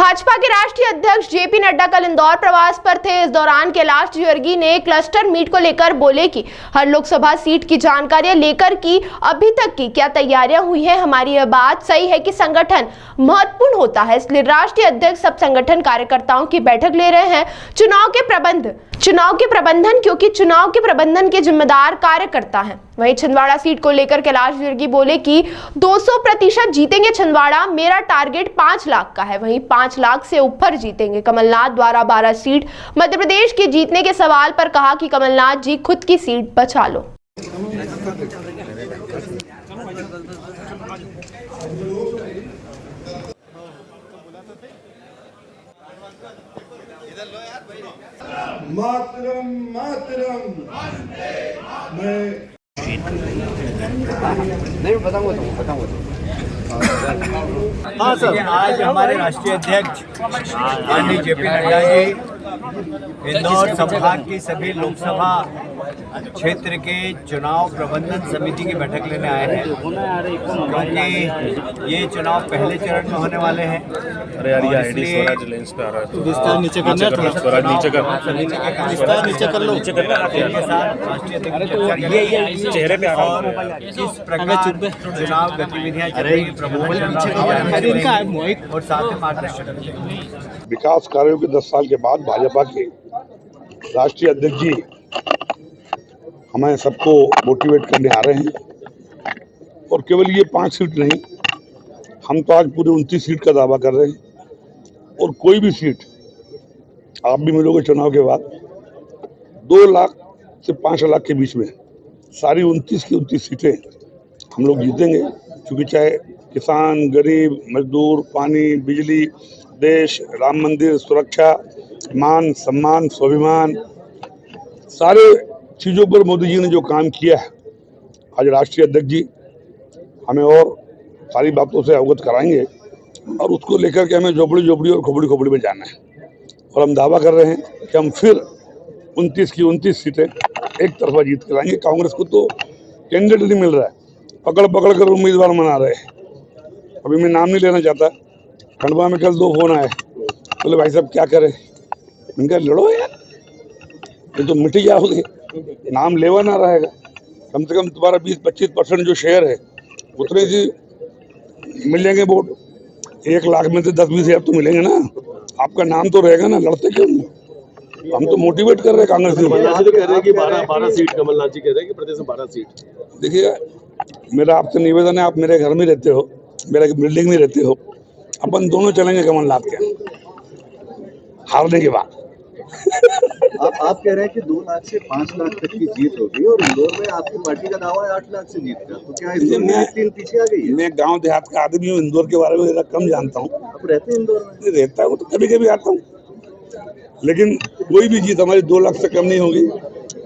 भाजपा के राष्ट्रीय अध्यक्ष जेपी नड्डा कल इंदौर प्रवास पर थे। इस दौरान कैलाश विजयवर्गीय ने क्लस्टर मीट को लेकर बोले कि हर लोकसभा सीट की जानकारियां लेकर की अभी तक की क्या तैयारियां हुई हैं। हमारी यह बात सही है कि संगठन महत्वपूर्ण होता है, इसलिए राष्ट्रीय अध्यक्ष सब संगठन कार्यकर्ताओं की बैठक ले रहे हैं। चुनाव के प्रबंधन क्योंकि चुनाव के प्रबंधन के जिम्मेदार कार्यकर्ता हैं। वहीं छिंदवाड़ा सीट को लेकर कैलाश विजयवर्गीय बोले कि 200% जीतेंगे छिंदवाड़ा, मेरा टारगेट 5 लाख का है, वहीं 5 लाख से ऊपर जीतेंगे। कमलनाथ द्वारा 12 सीट मध्य प्रदेश के जीतने के सवाल पर कहा कि कमलनाथ जी खुद की सीट बचा लो। मातरम मातरम मैं नहीं बताऊंगा हाँ सर, आज हमारे राष्ट्रीय अध्यक्ष माननीय जेपी नड्डा जी इंदौर संभाग की सभी लोकसभा क्षेत्र के चुनाव प्रबंधन समिति की बैठक लेने आए हैं, क्योंकि ये चुनाव पहले चरण में होने वाले हैं। अरे यार, ये आईडी स्वराज लेंस पे आ रहा है, विस्तार नीचे करना है, थोड़ा स्वराज नीचे कर, विस्तार नीचे कर लो, नीचे करना के साथ राष्ट्रीय अध्यक्ष ये चेहरे पे और इस प्रकार चुनाव गतिविधियां चल रही हैं और साथ में मार्गदर्शन। विकास कार्यों के 10 साल के बाद भाजपा के राष्ट्रीय अध्यक्ष जी हमें सबको मोटिवेट करने आ रहे हैं, और केवल ये 5 सीट नहीं, हम तो आज पूरे 29 सीट का दावा कर रहे हैं। और कोई भी सीट आप भी मिलोगे चुनाव के बाद 2 लाख से 5 लाख के बीच में सारी 29 की 29 सीटें हम लोग जीतेंगे, क्योंकि चाहे किसान, गरीब, मजदूर, पानी, बिजली, देश, राम मंदिर, सुरक्षा, मान सम्मान, स्वाभिमान, सारे चीज़ों पर मोदी जी ने जो काम किया है, आज राष्ट्रीय अध्यक्ष जी हमें और सारी बातों से अवगत कराएंगे, और उसको लेकर के हमें झोपड़ी झोपड़ी और खोपड़ी खोपड़ी में जाना है। और हम दावा कर रहे हैं कि हम फिर 29 की 29 सीटें एक तरफा जीत कर लाएंगे। कांग्रेस को तो कैंडिडेट नहीं मिल रहा है, पकड़ पकड़ कर उम्मीदवार मना रहे हैं। अभी मैं नाम नहीं लेना चाहता, खंडवा में कल 2 फोन आए, बोले भाई साहब क्या करें। इनका लड़ो यार, ये तो मिट जाओगे, नाम लेवा ना रहेगा। कम से कम तुम्हारा 20-25% जो शेयर है उतने से मिलेंगे वोट। 1 लाख में से 10-20 हज़ार तो मिलेंगे ना, आपका नाम तो रहेगा ना। लड़ते क्यों नहीं? हम तो मोटिवेट कर रहे हैं कांग्रेस को। कह रहे हैं कि 12 सीट, कमलनाथ जी कह रहे हैं कि प्रदेश में 12 सीट। देखिए, मेरा आपसे निवेदन है, आप मेरे घर में रहते हो, मेरे बिल्डिंग में रहते हो, अपन दोनों चलेंगे कमलनाथ के हारने के बाद। आप कह रहे हैं कि 2 लाख से 5 लाख तक की जीत होगी, और इंदौर में आपकी पार्टी का दावा है 8 लाख से जीत का, तो क्या इंदौर में 3 पीछे आ गई है? मैं गांव देहात का आदमी हूँ, इंदौर के बारे में ज़रा कम जानता हूँ। आप रहते हैं इंदौर में? रहता हूँ तो कभी कभी आता हूँ, लेकिन कोई भी जीत हमारी 2 लाख से कम नहीं होगी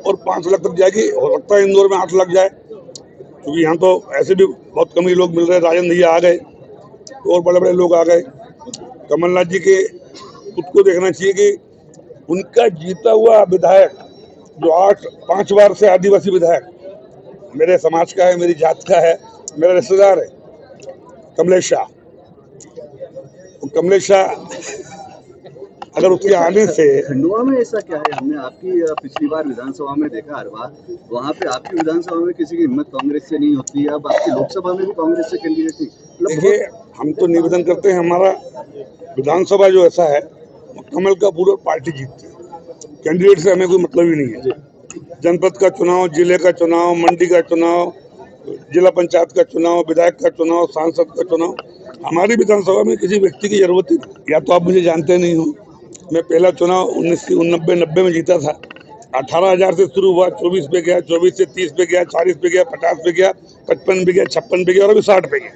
और 5 लाख तक जाएगी। हो सकता है इंदौर में 8 लाख जाए, क्योंकि यहाँ तो ऐसे भी बहुत कम ही लोग मिल रहे हैं। राजन भैया आ गए और बड़े बड़े लोग आ गए। कमलनाथ जी के खुद को देखना चाहिए कि उनका जीता हुआ विधायक जो 5 बार से आदिवासी विधायक मेरे समाज का है, मेरी जात का है, मेरा रिश्तेदार है, कमलेश शाह। कमलेश शाह अगर उसके आने से खंडवा में ऐसा क्या है? हमने आपकी पिछली बार विधानसभा में देखा, हर बार वहाँ पे आपकी विधानसभा में किसी की हिम्मत कांग्रेस से नहीं होती है। अब आपकी लोकसभा में भी कांग्रेस से कैंडिडेट थी। देखिए, हम तो निवेदन करते हैं, हमारा विधानसभा जो ऐसा है कमल का पूरा पार्टी जीतती है, कैंडिडेट से हमें कोई मतलब ही नहीं है। जनपद का चुनाव, जिले का चुनाव, मंडी का चुनाव, जिला पंचायत का चुनाव, विधायक का चुनाव, सांसद का चुनाव, हमारी विधानसभा में किसी व्यक्ति की जरूरत ही नहीं। या तो आप मुझे जानते नहीं हो, मैं पहला चुनाव 1990 में जीता था। 18,000 से शुरू हुआ, 24 पे गया, 24 से 30 पे गया, 40 पे गया, 50 पे गया, 55 पे गया, 56 पे गया और अभी 60 पे गया।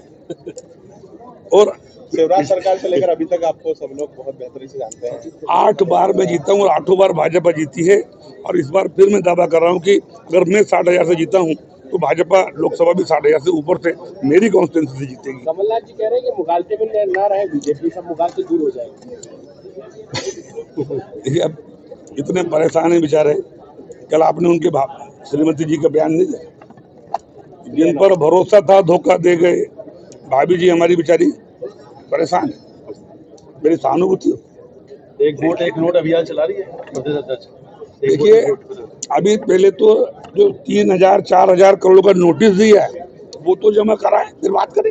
और शिवराज सरकार से लेकर अभी तक आपको सब लोग बहुत बेहतरीन से जानते हैं। 8 बार मैं जीता हूँ और 8 बार भाजपा जीती है। और इस बार फिर मैं दावा कर रहा हूँ कि अगर मैं 60,000 से जीता हूँ तो भाजपा लोकसभा भी 60,000 से ऊपर से मेरी कॉन्स्टिट्यूंसी से जीतेगी। कमलनाथ जी कह रहे हैं कि मुगालते में ना रहे बीजेपी, सब मुगालते दूर हो जाएंगे। देखिए, अब इतने परेशान हैं बेचारे। कल आपने उनके श्रीमती जी का बयान नहीं दिया, जिन पर भरोसा था धोखा दे गए। भाभी जी हमारी बेचारी परेशान है। मेरी सहानुभूति हो। एक वोट एक नोट अभियान चला रही है मध्य अध्यक्ष। देखिए, अभी पहले तो जो 3,000 4,000 करोड़ का नोटिस दिया है वो तो जमा कराएं, फिर बात करें।